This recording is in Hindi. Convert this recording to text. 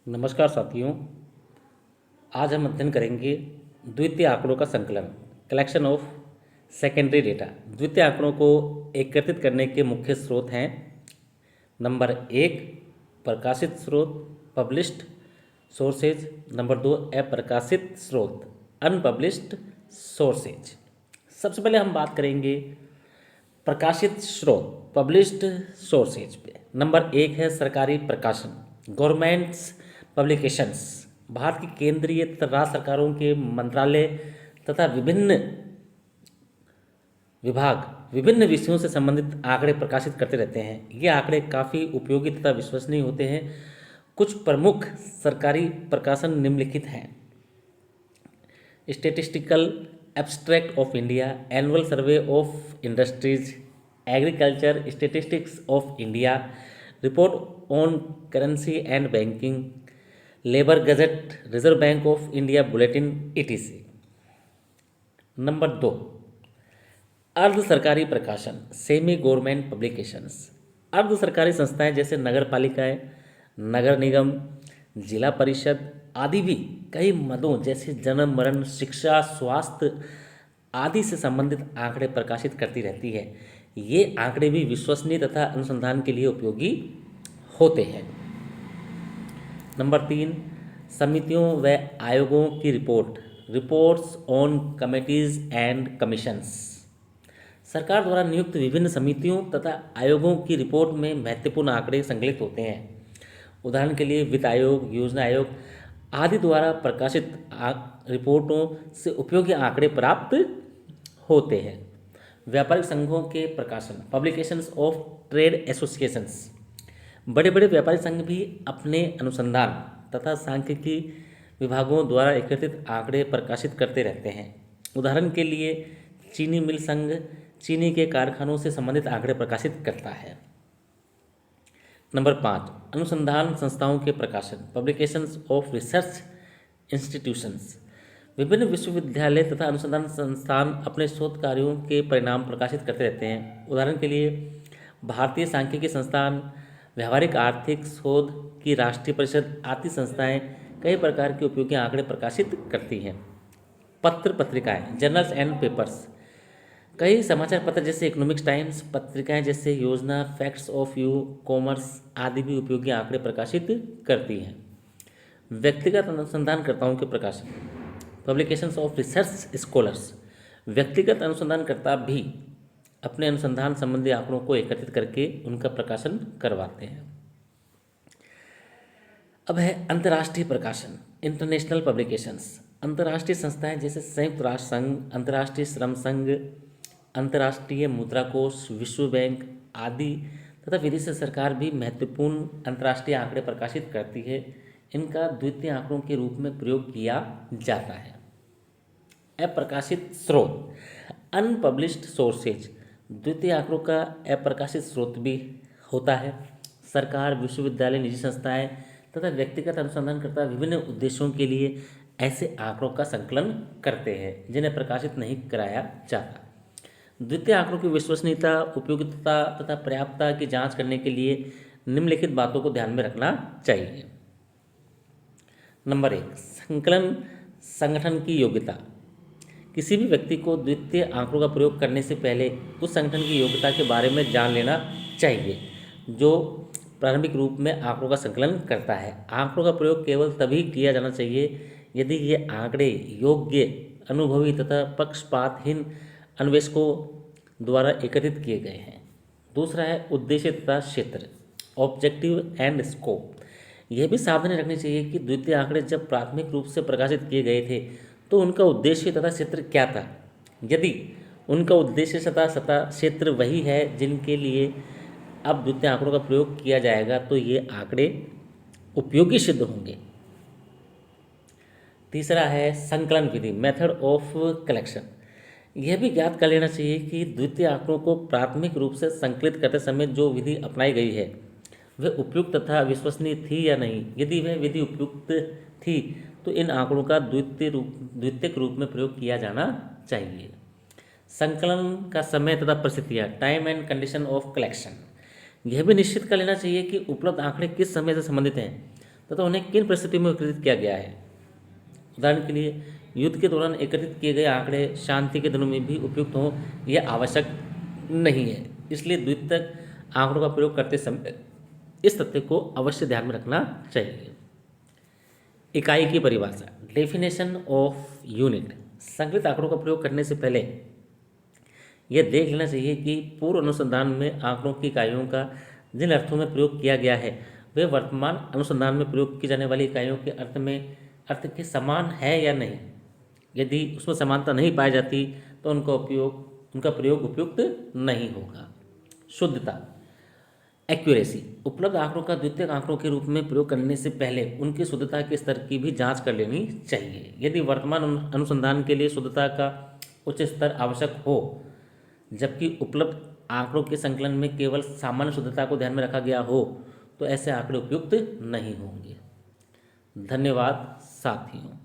नमस्कार साथियों। आज हम अध्ययन करेंगे द्वितीय आंकड़ों का संकलन, कलेक्शन ऑफ सेकेंडरी डेटा। द्वितीय आंकड़ों को एकत्रित करने के मुख्य स्रोत हैं। नंबर एक, प्रकाशित स्रोत, पब्लिश्ड सोर्सेज। नंबर दो, अप्रकाशित स्रोत, अनपब्लिश्ड सोर्सेज। सबसे पहले हम बात करेंगे प्रकाशित स्रोत, पब्लिश्ड सोर्सेज पे। नंबर एक है सरकारी प्रकाशन, गवर्नमेंट्स पब्लिकेशंस। भारत की केंद्रीय तथा राज्य सरकारों के मंत्रालय तथा विभिन्न विभाग विभिन्न विषयों से संबंधित आंकड़े प्रकाशित करते रहते हैं। ये आंकड़े काफ़ी उपयोगी तथा विश्वसनीय होते हैं। कुछ प्रमुख सरकारी प्रकाशन निम्नलिखित हैं: statistical abstract of India, annual survey of industries, agriculture statistics of India, report on currency and banking, labour gazette, reserve bank of India bulletin, etc। Number दो, अर्ध सरकारी प्रकाशन, सेमी गवर्नमेंट पब्लिकेशंस। अर्ध सरकारी संस्थाएं जैसे नगर पालिकाएं, नगर निगम, जिला परिषद आदि भी कई मदों जैसे जन्म, मरण, शिक्षा, स्वास्थ्य आदि से संबंधित आंकड़े प्रकाशित करती रहती है। ये आंकड़े भी विश्वसनीय तथा अनुसंधान के लिए उपयोगी होते हैं। नंबर तीन, समितियों व आयोगों की report, reports on committees and commissions. सरकार द्वारा नियुक्त विभिन्न समितियों तथा आयोगों की रिपोर्ट में महत्वपूर्ण आंकड़े संकलित होते हैं। उदाहरण के लिए वित्त आयोग, योजना आयोग आदि द्वारा प्रकाशित रिपोर्टों से उपयोगी आंकड़े प्राप्त होते हैं। व्यापारिक संघों के प्रकाशन, पब्लिकेशंस ऑफ ट्रेड एसोसिएशंस। बड़े बड़े व्यापारिक संघ भी अपने अनुसंधान तथा सांख्यिकी विभागों द्वारा एकत्रित आंकड़े प्रकाशित करते रहते हैं। उदाहरण के लिए चीनी मिल संघ चीनी के कारखानों से संबंधित आंकड़े प्रकाशित करता है। नंबर पाँच, अनुसंधान संस्थाओं के प्रकाशन, पब्लिकेशंस ऑफ रिसर्च इंस्टीट्यूशंस। विभिन्न विश्वविद्यालय तथा अनुसंधान संस्थान अपने शोध कार्यों के परिणाम प्रकाशित करते रहते हैं। उदाहरण के लिए भारतीय सांख्यिकी संस्थान, व्यावहारिक आर्थिक शोध की राष्ट्रीय परिषद आदि संस्थाएं कई प्रकार के उपयोगी आंकड़े प्रकाशित करती हैं। पत्र पत्रिकाएं, जर्नल्स एंड पेपर्स। कई समाचार पत्र जैसे इकोनॉमिक्स टाइम्स, पत्रिकाएं जैसे योजना, फैक्ट्स ऑफ यू, कॉमर्स आदि भी उपयोगी आंकड़े प्रकाशित करती हैं। व्यक्तिगत अनुसंधानकर्ताओं के प्रकाशन, पब्लिकेशंस ऑफ रिसर्च स्कॉलर्स। व्यक्तिगत अनुसंधानकर्ता भी अपने अनुसंधान संबंधी आंकड़ों को एकत्रित करके उनका प्रकाशन करवाते हैं। अब है अंतर्राष्ट्रीय प्रकाशन, इंटरनेशनल पब्लिकेशंस। अंतर्राष्ट्रीय संस्थाएं जैसे संयुक्त राष्ट्र संघ, अंतर्राष्ट्रीय श्रम संघ, अंतर्राष्ट्रीय मुद्रा कोष, विश्व बैंक आदि तथा विदेशी सरकार भी महत्वपूर्ण अंतर्राष्ट्रीय आंकड़े प्रकाशित करती है। इनका द्वितीय आंकड़ों के रूप में प्रयोग किया जाता है। अप्रकाशित स्रोत, अनपब्लिश्ड सोर्सेज। द्वितीय आंकड़ों का अप्रकाशित स्रोत भी होता है। सरकार, विश्वविद्यालय, निजी संस्थाएं तथा व्यक्तिगत अनुसंधानकर्ता विभिन्न उद्देश्यों के लिए ऐसे आंकड़ों का संकलन करते हैं जिन्हें प्रकाशित नहीं कराया जाता। द्वितीय आंकड़ों की विश्वसनीयता, उपयोगिता तथा पर्याप्तता की जांच करने के लिए निम्नलिखित बातों को ध्यान में रखना चाहिए। नंबर एक, संकलन संगठन की योग्यता। किसी भी व्यक्ति को द्वितीय आंकड़ों का प्रयोग करने से पहले उस संगठन की योग्यता के बारे में जान लेना चाहिए जो प्रारंभिक रूप में आंकड़ों का संकलन करता है। आंकड़ों का प्रयोग केवल तभी किया जाना चाहिए यदि ये आंकड़े योग्य, अनुभवी तथा पक्षपातहीन अन्वेषकों द्वारा एकत्रित किए गए हैं। दूसरा है उद्देश्य तथा क्षेत्र, ऑब्जेक्टिव एंड स्कोप। यह भी सावधानी रखनी चाहिए कि द्वितीय आंकड़े जब प्राथमिक रूप से प्रकाशित किए गए थे तो उनका उद्देश्य तथा क्षेत्र क्या था। यदि उनका उद्देश्य तथा क्षेत्र वही है जिनके लिए अब द्वितीय आंकड़ों का प्रयोग किया जाएगा तो ये आंकड़े उपयोगी सिद्ध होंगे। तीसरा है संकलन विधि, मेथड ऑफ कलेक्शन। यह भी ज्ञात कर लेना चाहिए कि द्वितीय आंकड़ों को प्राथमिक रूप से संकलित करते समय जो विधि अपनाई गई है वह उपयुक्त तथा विश्वसनीय थी या नहीं। यदि वह विधि उपयुक्त थी तो इन आंकड़ों का द्वितीयक रूप में प्रयोग किया जाना चाहिए। संकलन का समय तथा परिस्थितियाँ, time and condition of collection. यह भी निश्चित कर लेना चाहिए कि उपलब्ध आंकड़े किस समय से संबंधित हैं। तथा उन्हें किन परिस्थितियों में एकत्रित किया गया है। उदाहरण के लिए युद्ध के दौरान एकत्रित किए गए आंकड़े शांति के दिनों में भी उपयुक्त हों यह आवश्यक नहीं है, इसलिए द्वितीयक आंकड़ों का प्रयोग करते समय इस तथ्य को अवश्य ध्यान में रखना चाहिए। इकाई की परिभाषा, डेफिनेशन ऑफ यूनिट। संकलित आंकड़ों का प्रयोग करने से पहले यह देख लेना चाहिए कि पूर्व अनुसंधान में आंकड़ों की इकाइयों का जिन अर्थों में प्रयोग किया गया है वे वर्तमान अनुसंधान में प्रयोग की जाने वाली इकाइयों के अर्थ के समान है या नहीं। यदि उसमें समानता नहीं पाई जाती तो उनका प्रयोग उपयुक्त नहीं होगा। शुद्धता, एक्यूरेसी। उपलब्ध आंकड़ों का द्वितीयक आंकड़ों के रूप में प्रयोग करने से पहले उनकी शुद्धता के स्तर की भी जांच कर लेनी चाहिए। यदि वर्तमान अनुसंधान के लिए शुद्धता का उच्च स्तर आवश्यक हो जबकि उपलब्ध आंकड़ों के संकलन में केवल सामान्य शुद्धता को ध्यान में रखा गया हो तो ऐसे आंकड़े उपयुक्त नहीं होंगे। धन्यवाद साथियों।